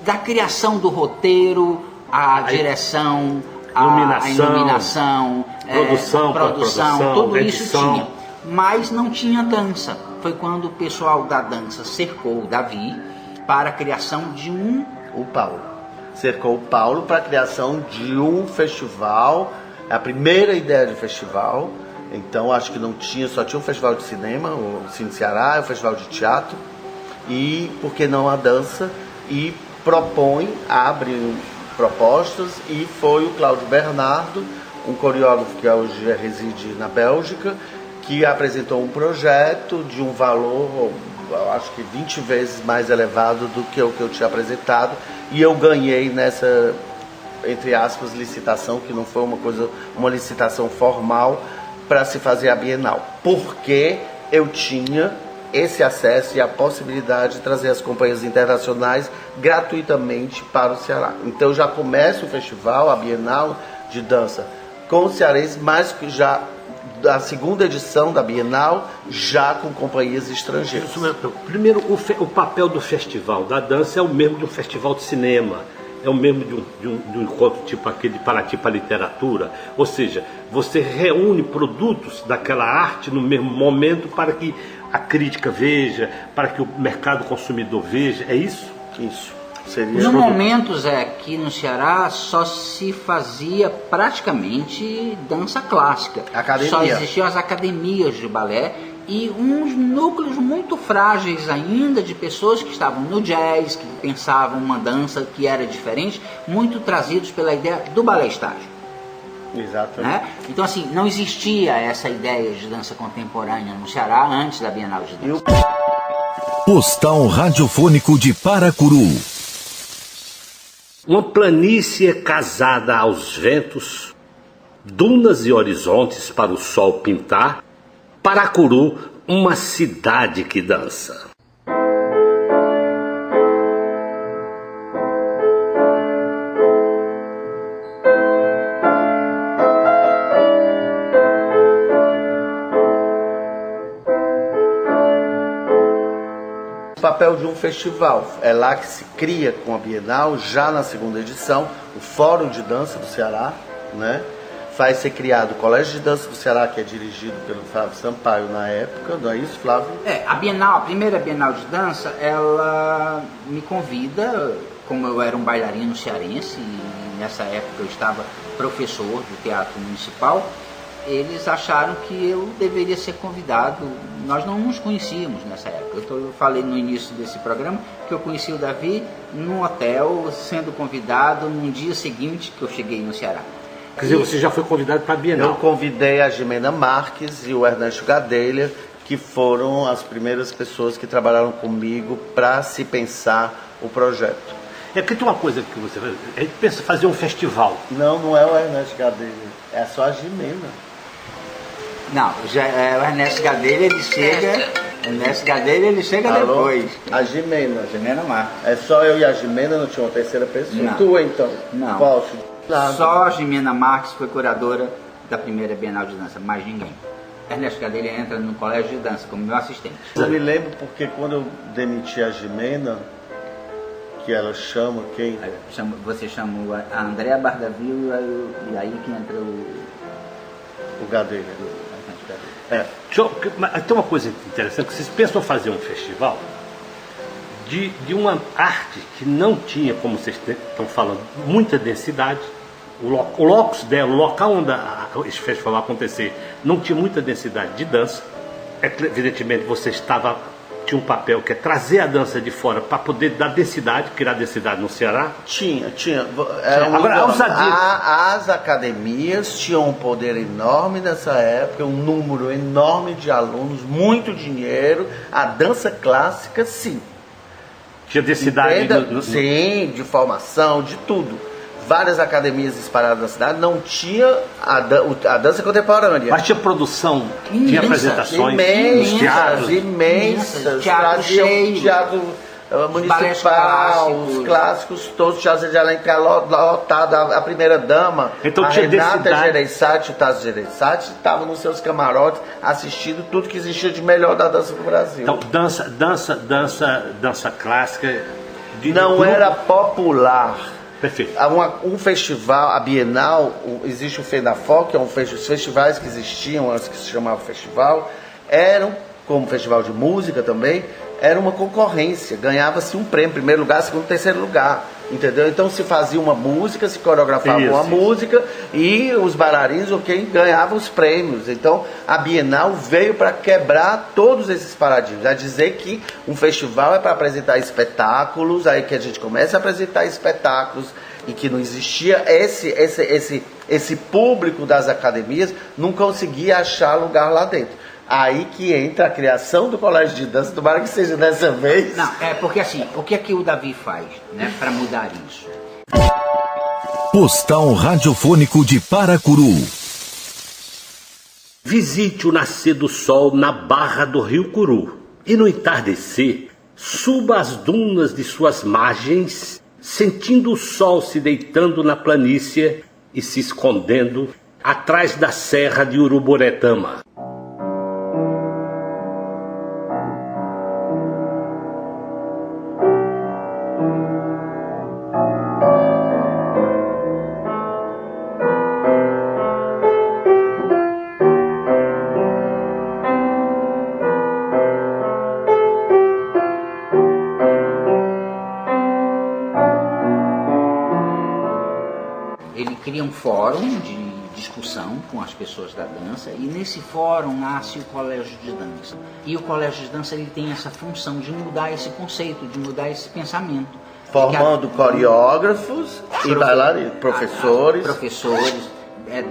da criação do roteiro, a direção, a iluminação, produção, tudo isso tinha. Mas não tinha dança. Foi quando o pessoal da dança cercou o Davi para a criação de O Paulo. Cercou o Paulo para a criação de um festival, a primeira ideia de festival. Então acho que só tinha um festival de cinema, o Cine Ceará, o festival de teatro, e por que não a dança? E abre propostas, e foi o Cláudio Bernardo, um coreógrafo que hoje reside na Bélgica, que apresentou um projeto de um valor, acho que 20 vezes mais elevado do que o que eu tinha apresentado, e eu ganhei nessa, entre aspas, licitação, que não foi uma licitação formal para se fazer a Bienal, porque eu tinha esse acesso e a possibilidade de trazer as companhias internacionais gratuitamente para o Ceará. Então já começa o festival, a Bienal de Dança com os cearenses, mas já da segunda edição da Bienal, já com companhias estrangeiras. Primeiro, o papel do festival da dança é o mesmo de um festival de cinema, é o mesmo de um encontro tipo aquele Paraty para a literatura, ou seja, você reúne produtos daquela arte no mesmo momento para que a crítica veja, para que o mercado consumidor veja, é isso? Isso. No momento, Zé, aqui no Ceará só se fazia praticamente dança clássica. Academia. Só existiam as academias de balé e uns núcleos muito frágeis ainda de pessoas que estavam no jazz, que pensavam uma dança que era diferente, muito trazidos pela ideia do balé estágio. Exatamente. Né? Então, assim, não existia essa ideia de dança contemporânea no Ceará antes da Bienal de Dança. Postal Radiofônico de Paracuru. Uma planície casada aos ventos, dunas e horizontes para o sol pintar, Paracuru, uma cidade que dança. O papel de um festival, é lá que se cria com a Bienal, já na segunda edição, o Fórum de Dança do Ceará, né? Vai ser criado o Colégio de Dança do Ceará, que é dirigido pelo Flávio Sampaio na época, não é isso, Flávio? A primeira Bienal de Dança, ela me convida, como eu era um bailarino cearense, e nessa época eu estava professor do Teatro Municipal, eles acharam que eu deveria ser convidado. Nós não nos conhecíamos nessa época. Eu falei no início desse programa que eu conheci o Davi num hotel, sendo convidado num dia seguinte que eu cheguei no Ceará. Quer dizer, você já foi convidado para a Bienal. Eu convidei a Jimena Marques e o Ernesto Gadelha, que foram as primeiras pessoas que trabalharam comigo para se pensar o projeto. É porque tem uma coisa que você... A gente pensa em fazer um festival. Não é o Ernesto Gadelha, é só a Jimena. Não, o Ernesto Gadelha, ele chega... O Ernesto Gadelha, ele chega depois. A Jimena. Jimena Marques. É só eu e a Jimena, não tinha uma terceira pessoa? Não. Tu, então? Não. Posso? Só a Jimena Marques foi curadora da primeira Bienal de Dança, mais ninguém. Ernesto Gadelha entra no colégio de dança como meu assistente. Eu me lembro porque quando eu demiti a Jimena, que ela chama quem? Você chamou a Andréa Bardavil e aí que entra O Gadelha. Mas tem uma coisa interessante, que vocês pensam fazer um festival de uma arte que não tinha, como vocês estão falando, muita densidade. O locus dela, o local onde esse festival vai acontecer, não tinha muita densidade de dança. Evidentemente, você tinha um papel que é trazer a dança de fora para poder dar densidade, criar densidade no Ceará. Tinha. Agora, as academias tinham um poder enorme nessa época, um número enorme de alunos, muito dinheiro. A dança clássica, sim. Tinha densidade. Sim, de formação, de tudo. Várias academias espalhadas na cidade, não tinha a dança contemporânea. Mas tinha produção, tinha apresentações, imensas. Teatro cheio. Teatro municipal, os clássicos todos, Teatro de Alencar lotado, a primeira dama, então, a tinha Renata Gereissati, o Tasso Gereissati, estavam nos seus camarotes assistindo tudo que existia de melhor da dança do Brasil. Então, dança clássica. Não era popular. Perfeito. Um festival, a Bienal, existe o FENAFOR, que é os festivais que existiam antes, que se chamava festival, eram, como festival de música também, era uma concorrência, ganhava-se um prêmio, primeiro lugar, segundo, terceiro lugar, entendeu? Então se fazia uma música, se coreografava uma música e os bailarinos, ganhavam os prêmios. Então a Bienal veio para quebrar todos esses paradigmas, a dizer que um festival é para apresentar espetáculos, aí que a gente começa a apresentar espetáculos e que não existia esse público das academias, não conseguia achar lugar lá dentro. Aí que entra a criação do colégio de dança, tomara que seja dessa vez. Não, porque assim, o que é que o Davi faz, né, para mudar isso? Postal radiofônico de Paracuru. Visite o nascer do sol na barra do Rio Curu e no entardecer, suba as dunas de suas margens, sentindo o sol se deitando na planície e se escondendo atrás da serra de Uruburetama. Um fórum de discussão com as pessoas da dança, e nesse fórum nasce o colégio de dança. E o colégio de dança ele tem essa função de mudar esse conceito, de mudar esse pensamento. Formando coreógrafos e bailarinos, professores.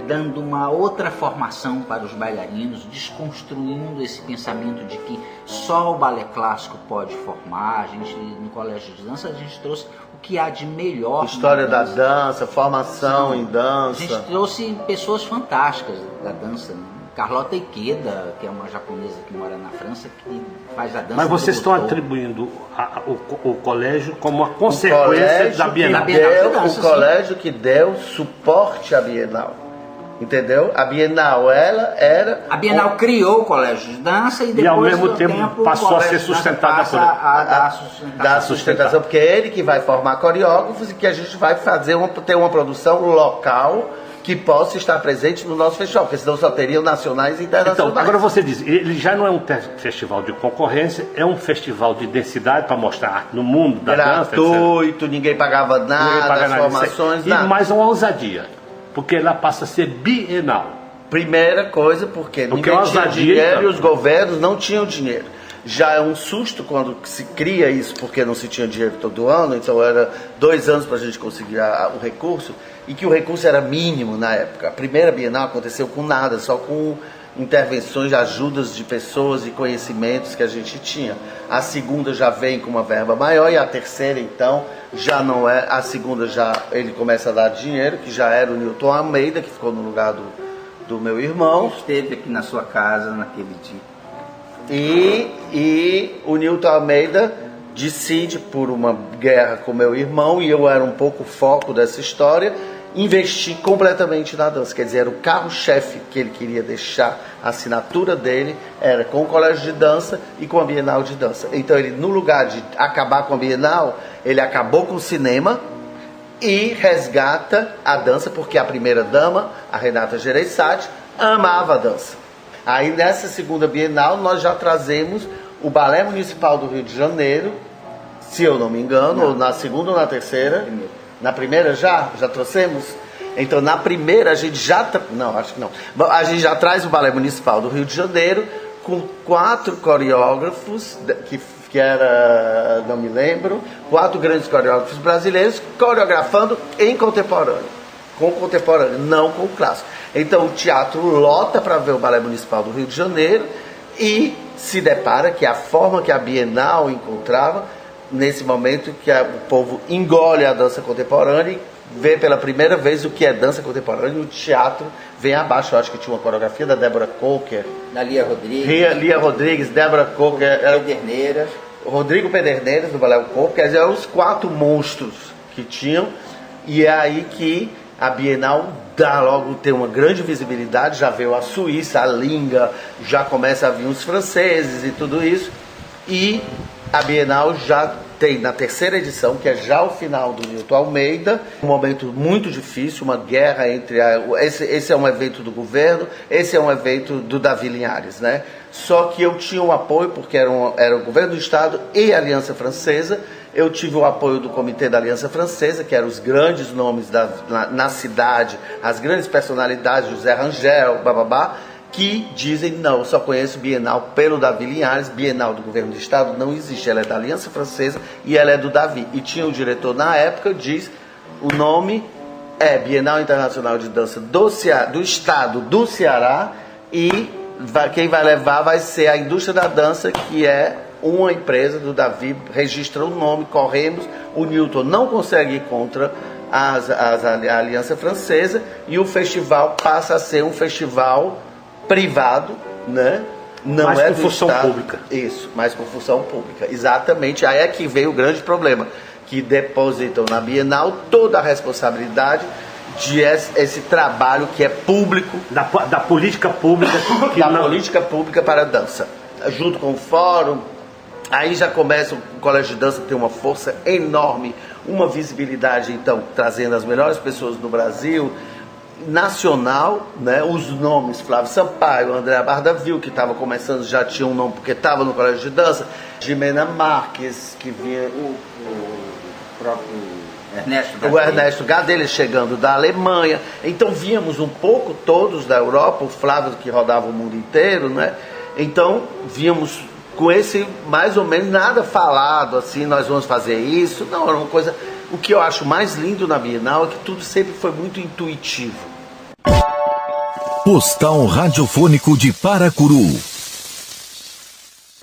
Dando uma outra formação para os bailarinos, desconstruindo esse pensamento de que só o balé clássico pode formar. A gente, no colégio de dança, a gente trouxe o que há de melhor. História da dança, formação em dança. A gente trouxe pessoas fantásticas da dança. Carlota Ikeda, que é uma japonesa que mora na França, que faz a dança. Mas vocês estão atribuindo o colégio como uma consequência da Bienal. O colégio que deu suporte à Bienal. Entendeu? A Bienal, ela era... A Bienal criou o colégio de dança e depois, ao mesmo tempo passou a ser sustentada da sustentação, porque é ele que vai formar coreógrafos e que a gente vai ter uma produção local que possa estar presente no nosso festival, porque senão só teriam nacionais e internacionais. Então, agora você diz, ele já não é um festival de concorrência, é um festival de densidade para mostrar arte no mundo da dança. Gratuito, ninguém pagava nada, as formações, nada. E mais uma ousadia. Porque ela passa a ser bienal. Primeira coisa, porque ninguém tinha dinheiro e os governos não tinham dinheiro. já é um susto quando se cria isso, porque não se tinha dinheiro todo ano, então era 2 anos para a gente conseguir o recurso, e que o recurso era mínimo na época. A primeira Bienal aconteceu com nada, só com intervenções, ajudas de pessoas e conhecimentos que a gente tinha. A segunda já vem com uma verba maior, e a terceira, então, já não é. A segunda já ele começa a dar dinheiro, que já era o Newton Almeida, que ficou no lugar do meu irmão. Esteve aqui na sua casa naquele dia. E o Newton Almeida decide, por uma guerra com meu irmão, e eu era um pouco o foco dessa história, investir completamente na dança. Quer dizer, era o carro-chefe que ele queria deixar, a assinatura dele era com o Colégio de Dança e com a Bienal de Dança. Então ele, no lugar de acabar com a Bienal, ele acabou com o cinema e resgata a dança, porque a primeira dama, a Renata Gereissati, amava a dança. Aí nessa segunda Bienal nós já trazemos o Balé Municipal do Rio de Janeiro, se eu não me engano, ou na segunda ou na terceira. Na primeira já trouxemos? Então na primeira a gente já... Não, acho que não. A gente já traz o Balé Municipal do Rio de Janeiro com 4 coreógrafos, que era, não me lembro, 4 grandes coreógrafos brasileiros coreografando em contemporâneo. Com o contemporâneo, não com o clássico. Então o teatro lota para ver o Balé Municipal do Rio de Janeiro e se depara que a forma que a Bienal encontrava, nesse momento que o povo engole a dança contemporânea e vê pela primeira vez o que é dança contemporânea, e o teatro vem abaixo. Eu acho que tinha uma coreografia da Débora Coker, Da Lia Rodrigues. Lia Rodrigues, Débora Coker, Pederneiras. Rodrigo Pederneiras do Balé Corpo, quer dizer, eram os 4 monstros que tinham, e é aí que a Bienal dá logo, tem uma grande visibilidade. Já veio a Suíça, a Linga, já começa a vir os franceses e tudo isso, e a Bienal já tem na terceira edição, que é já o final do Newton Almeida, um momento muito difícil, uma guerra entre... Esse é um evento do governo, esse é um evento do Davi Linhares, né? Só que eu tinha um apoio, porque era o governo do Estado e a Aliança Francesa. Eu tive o apoio do Comitê da Aliança Francesa, que eram os grandes nomes na cidade, as grandes personalidades, José Rangel, bababá, que dizem, não, eu só conheço Bienal pelo Davi Linhares. Bienal do governo do Estado não existe, ela é da Aliança Francesa e ela é do Davi. E tinha o diretor na época, diz, o nome é Bienal Internacional de Dança do Estado do Ceará, e quem vai levar vai ser a Indústria da Dança, que é uma empresa do Davi, registra o nome, corremos, o Newton não consegue ir contra a Aliança Francesa, e o festival passa a ser um festival privado, né? Não mas é com função pública. Isso, mas com função pública, exatamente. Aí é que veio o grande problema, que depositam na Bienal toda a responsabilidade de esse trabalho que é público, Da política pública. política pública para a dança, junto com o fórum. Aí já começa o Colégio de Dança a ter uma força enorme, uma visibilidade, então, trazendo as melhores pessoas do Brasil, nacional, né? Os nomes, Flávio Sampaio, André Bardavil, que estava começando, já tinha um nome porque estava no Colégio de Dança, Jimena Marques, que vinha O próprio Ernesto Gadelha chegando da Alemanha. Então víamos um pouco todos da Europa, o Flávio que rodava o mundo inteiro, né? Então víamos com esse mais ou menos nada falado assim, nós vamos fazer isso. Não, era uma coisa... O que eu acho mais lindo na Bienal é que tudo sempre foi muito intuitivo. Postal radiofônico de Paracuru.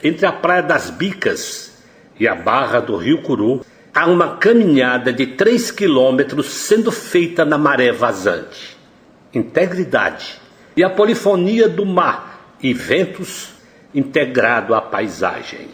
Entre a Praia das Bicas e a Barra do Rio Curu, há uma caminhada de 3 quilômetros sendo feita na maré vazante. Integridade e a polifonia do mar e ventos integrado à paisagem.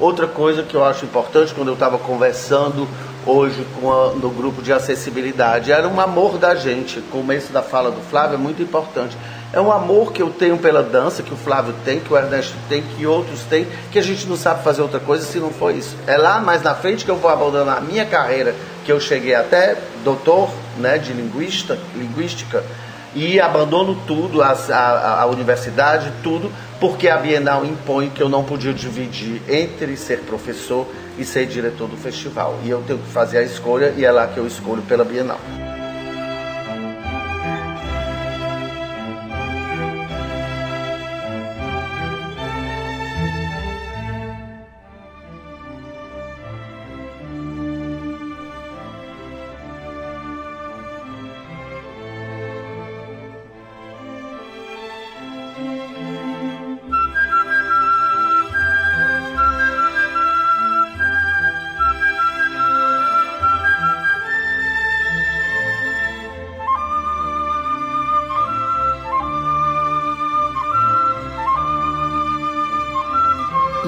Outra coisa que eu acho importante, quando eu estava conversando hoje no grupo de acessibilidade, era um amor da gente. O começo da fala do Flávio é muito importante. É um amor que eu tenho pela dança, que o Flávio tem, que o Ernesto tem, que outros têm, que a gente não sabe fazer outra coisa se não for isso. É lá mais na frente que eu vou abandonar a minha carreira, que eu cheguei até doutor, né, de linguística, e abandono tudo, a universidade, tudo, porque a Bienal impõe que eu não podia dividir entre ser professor e ser diretor do festival. E eu tenho que fazer a escolha, e é lá que eu escolho pela Bienal.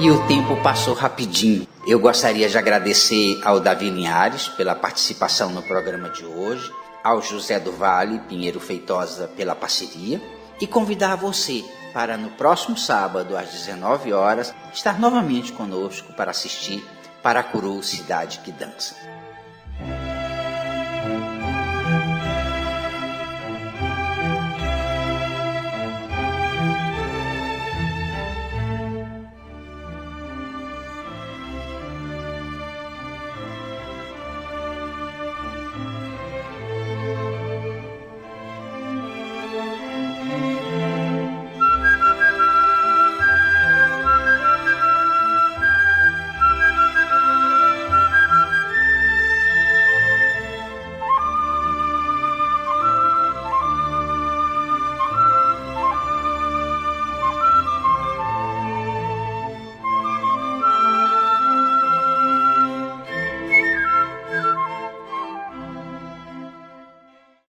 E o tempo passou rapidinho. Eu gostaria de agradecer ao Davi Linhares pela participação no programa de hoje, ao José do Vale Pinheiro Feitosa pela parceria e convidar você para no próximo sábado às 19 horas estar novamente conosco para assistir Paracuru, Cidade que Dança.